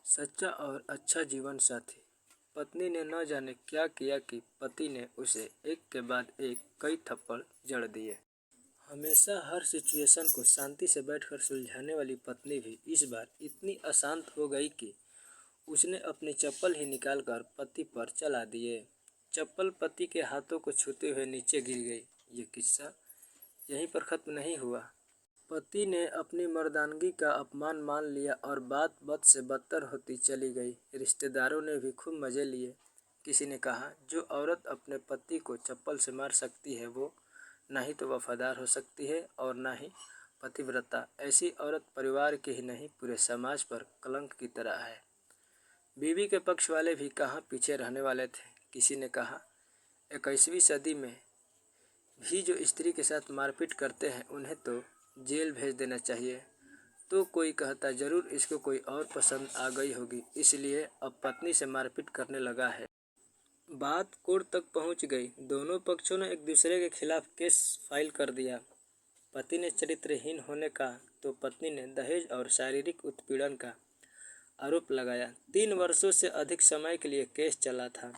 सच्चा और अच्छा जीवन साथी। पत्नी ने न जाने क्या किया कि पति ने उसे एक के बाद एक कई थप्पड़ जड़ दिए। हमेशा हर सिचुएशन को शांति से बैठकर सुलझाने वाली पत्नी भी इस बार इतनी अशांत हो गई कि उसने अपनी चप्पल ही निकालकर पति पर चला दिए। चप्पल पति के हाथों को छूते हुए नीचे गिर गई। ये किस्सा यहीं पर खत्म नहीं हुआ। पति ने अपनी मर्दानगी का अपमान मान लिया और बात बद से बदतर होती चली गई। रिश्तेदारों ने भी खूब मजे लिए। किसी ने कहा, जो औरत अपने पति को चप्पल से मार सकती है वो ना ही तो वफादार हो सकती है और ना ही पतिव्रता। ऐसी औरत परिवार के ही नहीं पूरे समाज पर कलंक की तरह है। बीवी के पक्ष वाले भी कहाँ पीछे रहने वाले थे। किसी ने कहा, 21वीं सदी में भी जो स्त्री के साथ मारपीट करते हैं उन्हें तो जेल भेज देना चाहिए। तो कोई कहता, जरूर इसको कोई और पसंद आ गई होगी इसलिए अब पत्नी से मारपीट करने लगा है। बात कोर्ट तक पहुंच गई। दोनों पक्षों ने एक दूसरे के खिलाफ केस फाइल कर दिया। पति ने चरित्रहीन होने का तो पत्नी ने दहेज और शारीरिक उत्पीड़न का आरोप लगाया। 3 वर्षों से अधिक समय के लिए केस चला था।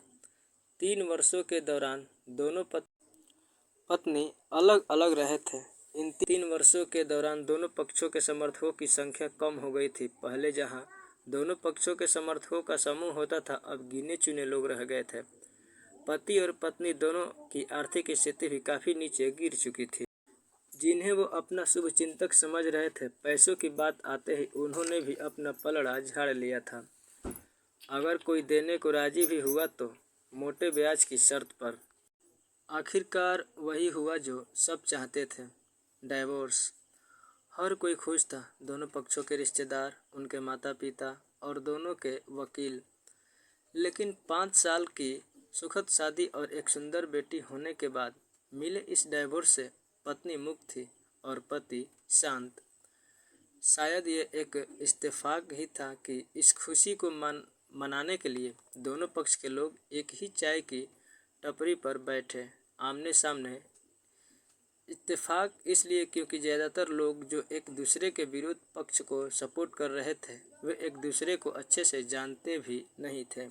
3 वर्षों के दौरान दोनों पत्नी अलग अलग रहे थे। इन 3 वर्षों के दौरान दोनों पक्षों के समर्थकों की संख्या कम हो गई थी। पहले जहां दोनों पक्षों के समर्थकों का समूह होता था, अब गिने चुने लोग रह गए थे। पति और पत्नी दोनों की आर्थिक स्थिति भी काफी नीचे गिर चुकी थी। जिन्हें वो अपना शुभचिंतक समझ रहे थे, पैसों की बात आते ही उन्होंने भी अपना पलड़ा झाड़ लिया था। अगर कोई देने को राजी भी हुआ तो मोटे ब्याज की शर्त पर। आखिरकार वही हुआ जो सब चाहते थे, डाइवोर्स। हर कोई खुश था, दोनों पक्षों के रिश्तेदार, उनके माता पिता और दोनों के वकील। लेकिन 5 साल की सुखद शादी और एक सुंदर बेटी होने के बाद मिले इस डाइवोर्स से पत्नी मुक्त थी और पति शांत। शायद ये एक इत्तेफाक ही था कि इस खुशी को मनाने के लिए दोनों पक्ष के लोग एक ही चाय की टपरी पर बैठे आमने सामने। इत्तेफाक इसलिए क्योंकि ज़्यादातर लोग जो एक दूसरे के विरोध पक्ष को सपोर्ट कर रहे थे वे एक दूसरे को अच्छे से जानते भी नहीं थे।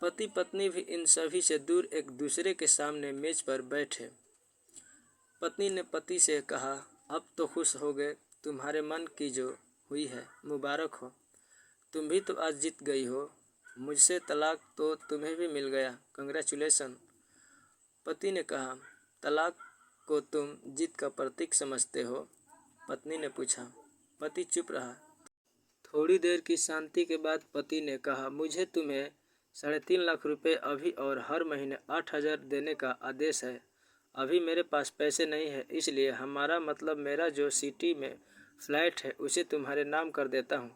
पति पत्नी भी इन सभी से दूर एक दूसरे के सामने मेज पर बैठे। पत्नी ने पति से कहा, अब तो खुश हो गए, तुम्हारे मन की जो हुई है मुबारक हो। तुम भी तो आज जीत गई हो। मुझसे तलाक तो तुम्हें भी मिल गया, कंग्रेचुलेसन। पति ने कहा, तलाक को तुम जीत का प्रतीक समझते हो? पत्नी ने पूछा। पति चुप रहा। थोड़ी देर की शांति के बाद पति ने कहा, मुझे तुम्हें 3.5 लाख रुपए अभी और हर महीने 8,000 देने का आदेश है। अभी मेरे पास पैसे नहीं है, इसलिए हमारा मतलब मेरा जो सिटी में फ्लैट है उसे तुम्हारे नाम कर देता हूँ।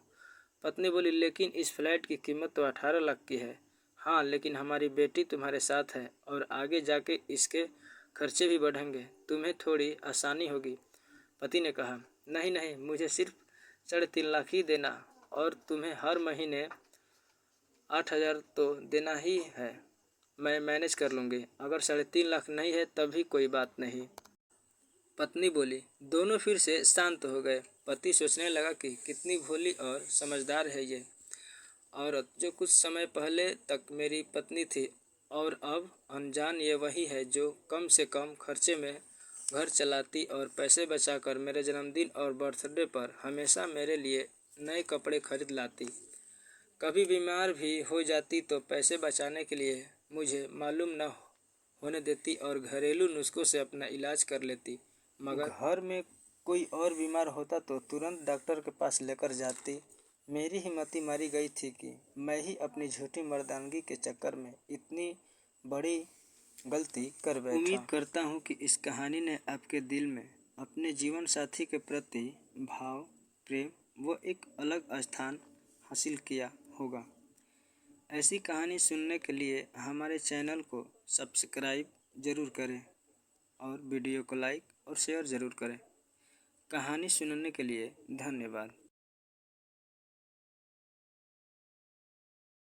पत्नी बोली, लेकिन इस फ्लैट की कीमत तो 18 लाख की है। हाँ, लेकिन हमारी बेटी तुम्हारे साथ है और आगे जाके इसके खर्चे भी बढ़ेंगे, तुम्हें थोड़ी आसानी होगी। पति ने कहा, नहीं नहीं, मुझे सिर्फ 3.5 लाख ही देना और तुम्हें हर महीने 8,000 तो देना ही है। मैं मैनेज कर लूँगी। अगर 3.5 लाख नहीं है तब भी कोई बात नहीं। पत्नी बोली। दोनों फिर से शांत हो गए। पति सोचने लगा कि कितनी भोली और समझदार है ये औरत, जो कुछ समय पहले तक मेरी पत्नी थी और अब अनजान ये वही है जो कम से कम खर्चे में घर चलाती और पैसे बचाकर मेरे जन्मदिन और बर्थडे पर हमेशा मेरे लिए नए कपड़े खरीद लाती। कभी बीमार भी हो जाती तो पैसे बचाने के लिए मुझे मालूम न होने देती और घरेलू नुस्खों से अपना इलाज कर लेती। मगर घर में कोई और बीमार होता तो तुरंत डॉक्टर के पास लेकर जाती। मेरी ही मति मारी गई थी कि मैं ही अपनी झूठी मर्दानगी के चक्कर में इतनी बड़ी गलती कर बैठा। उम्मीद करता हूँ कि इस कहानी ने आपके दिल में अपने जीवन साथी के प्रति भाव, प्रेम व एक अलग स्थान हासिल किया होगा। ऐसी कहानी सुनने के लिए हमारे चैनल को सब्सक्राइब ज़रूर करें और वीडियो को लाइक और शेयर ज़रूर करें। कहानी सुनने के लिए धन्यवाद।